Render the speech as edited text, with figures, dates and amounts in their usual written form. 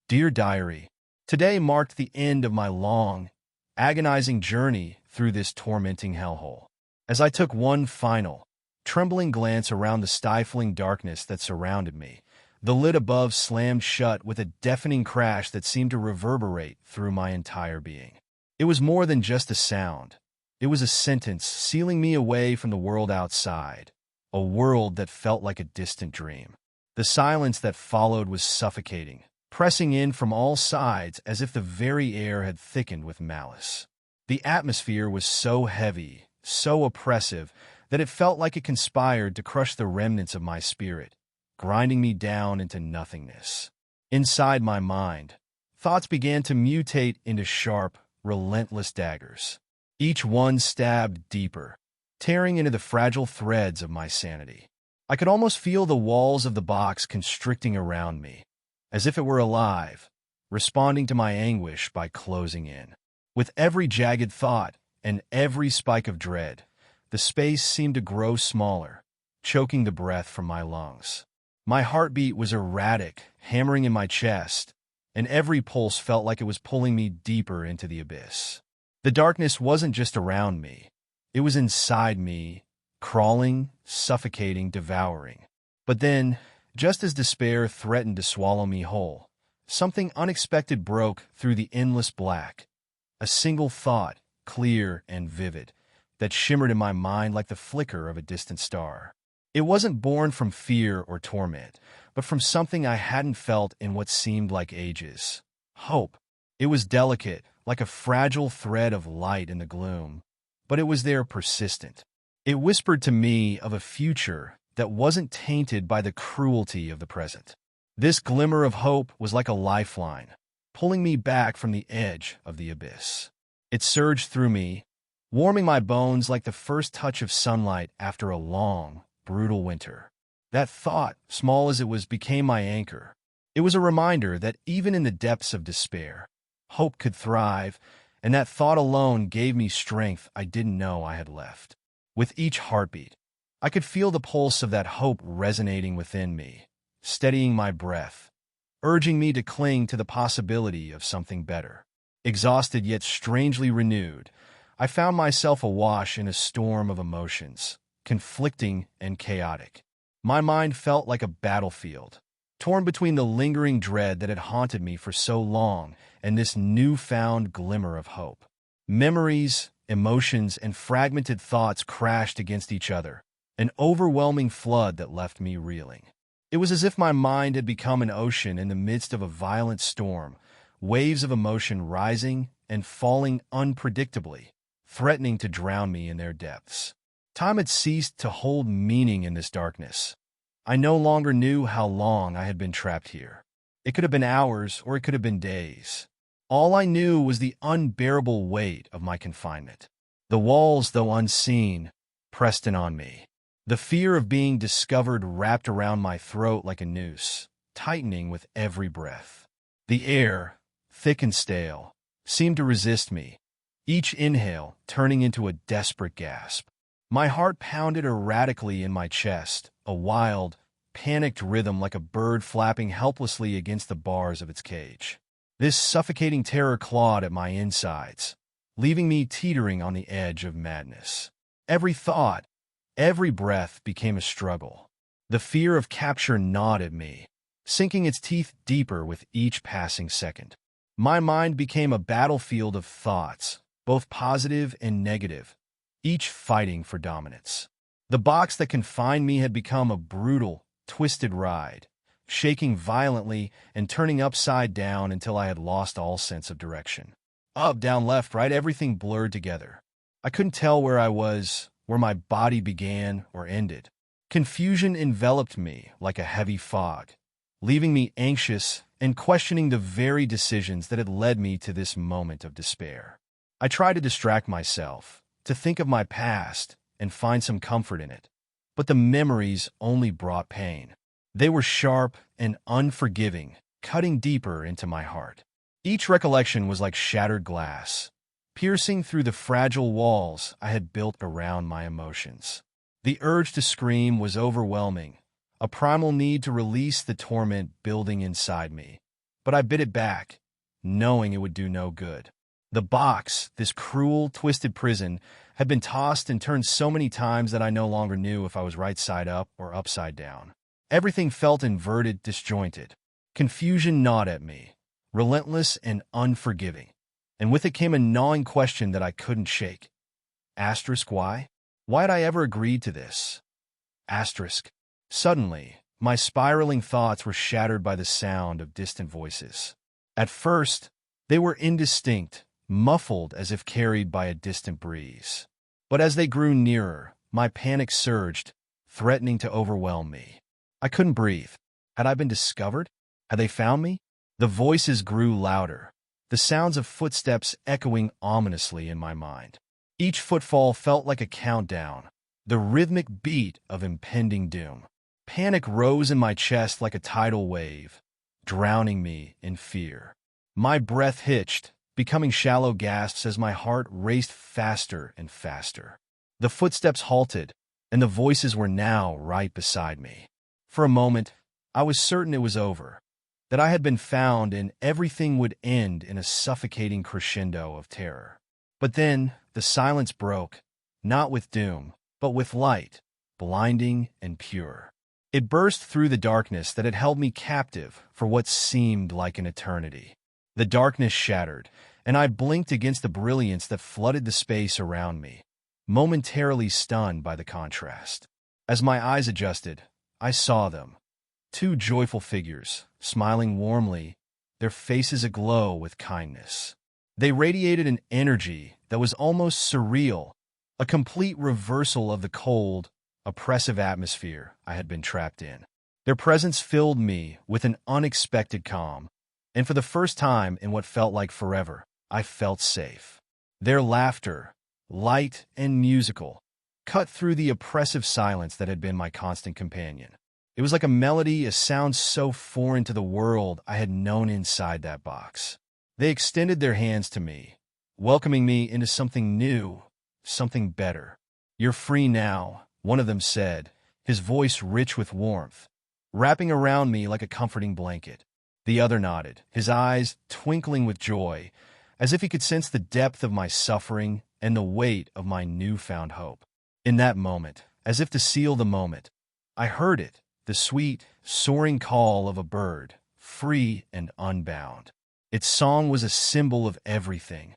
Dear Diary, today marked the end of my long, agonizing journey through this tormenting hellhole. As I took one final, trembling glance around the stifling darkness that surrounded me, the lid above slammed shut with a deafening crash that seemed to reverberate through my entire being. It was more than just a sound. It was a sentence sealing me away from the world outside, a world that felt like a distant dream. The silence that followed was suffocating, pressing in from all sides as if the very air had thickened with malice. The atmosphere was so heavy, so oppressive, that it felt like it conspired to crush the remnants of my spirit, grinding me down into nothingness. Inside my mind, thoughts began to mutate into sharp, relentless daggers. Each one stabbed deeper, tearing into the fragile threads of my sanity. I could almost feel the walls of the box constricting around me, as if it were alive, responding to my anguish by closing in. With every jagged thought and every spike of dread, the space seemed to grow smaller, choking the breath from my lungs. My heartbeat was erratic, hammering in my chest, and every pulse felt like it was pulling me deeper into the abyss. The darkness wasn't just around me. It was inside me, crawling, suffocating, devouring. But then, just as despair threatened to swallow me whole, something unexpected broke through the endless black. A single thought, clear and vivid, that shimmered in my mind like the flicker of a distant star. It wasn't born from fear or torment, but from something I hadn't felt in what seemed like ages. Hope. It was delicate, like a fragile thread of light in the gloom, but it was there persistent. It whispered to me of a future that wasn't tainted by the cruelty of the present. This glimmer of hope was like a lifeline, pulling me back from the edge of the abyss. It surged through me, warming my bones like the first touch of sunlight after a long, brutal winter. That thought, small as it was, became my anchor. It was a reminder that even in the depths of despair, hope could thrive, and that thought alone gave me strength I didn't know I had left. With each heartbeat, I could feel the pulse of that hope resonating within me, steadying my breath, urging me to cling to the possibility of something better. Exhausted yet strangely renewed, I found myself awash in a storm of emotions, conflicting and chaotic. My mind felt like a battlefield, torn between the lingering dread that had haunted me for so long and this newfound glimmer of hope. Memories, emotions, and fragmented thoughts crashed against each other, an overwhelming flood that left me reeling. It was as if my mind had become an ocean in the midst of a violent storm, waves of emotion rising and falling unpredictably, threatening to drown me in their depths. Time had ceased to hold meaning in this darkness. I no longer knew how long I had been trapped here. It could have been hours or it could have been days. All I knew was the unbearable weight of my confinement. The walls, though unseen, pressed in on me. The fear of being discovered wrapped around my throat like a noose, tightening with every breath. The air, thick and stale, seemed to resist me, each inhale turning into a desperate gasp. My heart pounded erratically in my chest, a wild, panicked rhythm like a bird flapping helplessly against the bars of its cage. This suffocating terror clawed at my insides, leaving me teetering on the edge of madness. Every thought, every breath became a struggle. The fear of capture gnawed at me, sinking its teeth deeper with each passing second. My mind became a battlefield of thoughts, both positive and negative, each fighting for dominance. The box that confined me had become a brutal, twisted ride, shaking violently and turning upside down until I had lost all sense of direction. Up, down, left, right, everything blurred together. I couldn't tell where I was, where my body began or ended. Confusion enveloped me like a heavy fog, leaving me anxious and questioning the very decisions that had led me to this moment of despair. I tried to distract myself, to think of my past and find some comfort in it, but the memories only brought pain. They were sharp and unforgiving, cutting deeper into my heart. Each recollection was like shattered glass, piercing through the fragile walls I had built around my emotions. The urge to scream was overwhelming, a primal need to release the torment building inside me. but I bit it back, knowing it would do no good. The box, this cruel, twisted prison, had been tossed and turned so many times that I no longer knew if I was right side up or upside down. Everything felt inverted, disjointed. Confusion gnawed at me, relentless and unforgiving. And with it came a gnawing question that I couldn't shake. Asterisk why? Why had I ever agreed to this? Asterisk. Suddenly, my spiraling thoughts were shattered by the sound of distant voices. At first, they were indistinct, muffled as if carried by a distant breeze. But as they grew nearer, my panic surged, threatening to overwhelm me. I couldn't breathe. Had I been discovered? Had they found me? The voices grew louder, the sounds of footsteps echoing ominously in my mind. Each footfall felt like a countdown, the rhythmic beat of impending doom. Panic rose in my chest like a tidal wave, drowning me in fear. My breath hitched, becoming shallow gasps as my heart raced faster and faster. The footsteps halted, and the voices were now right beside me. For a moment, I was certain it was over, that I had been found and everything would end in a suffocating crescendo of terror. But then, the silence broke, not with doom, but with light, blinding and pure. It burst through the darkness that had held me captive for what seemed like an eternity. The darkness shattered, and I blinked against the brilliance that flooded the space around me, momentarily stunned by the contrast. As my eyes adjusted, I saw them. Two joyful figures, smiling warmly, their faces aglow with kindness. They radiated an energy that was almost surreal, a complete reversal of the cold, oppressive atmosphere I had been trapped in. Their presence filled me with an unexpected calm, and for the first time in what felt like forever, I felt safe. Their laughter, light and musical, cut through the oppressive silence that had been my constant companion. It was like a melody, a sound so foreign to the world I had known inside that box. They extended their hands to me, welcoming me into something new, something better. "You're free now," one of them said, his voice rich with warmth, wrapping around me like a comforting blanket. The other nodded, his eyes twinkling with joy, as if he could sense the depth of my suffering and the weight of my newfound hope. In that moment, as if to seal the moment, I heard it, the sweet, soaring call of a bird, free and unbound. Its song was a symbol of everything,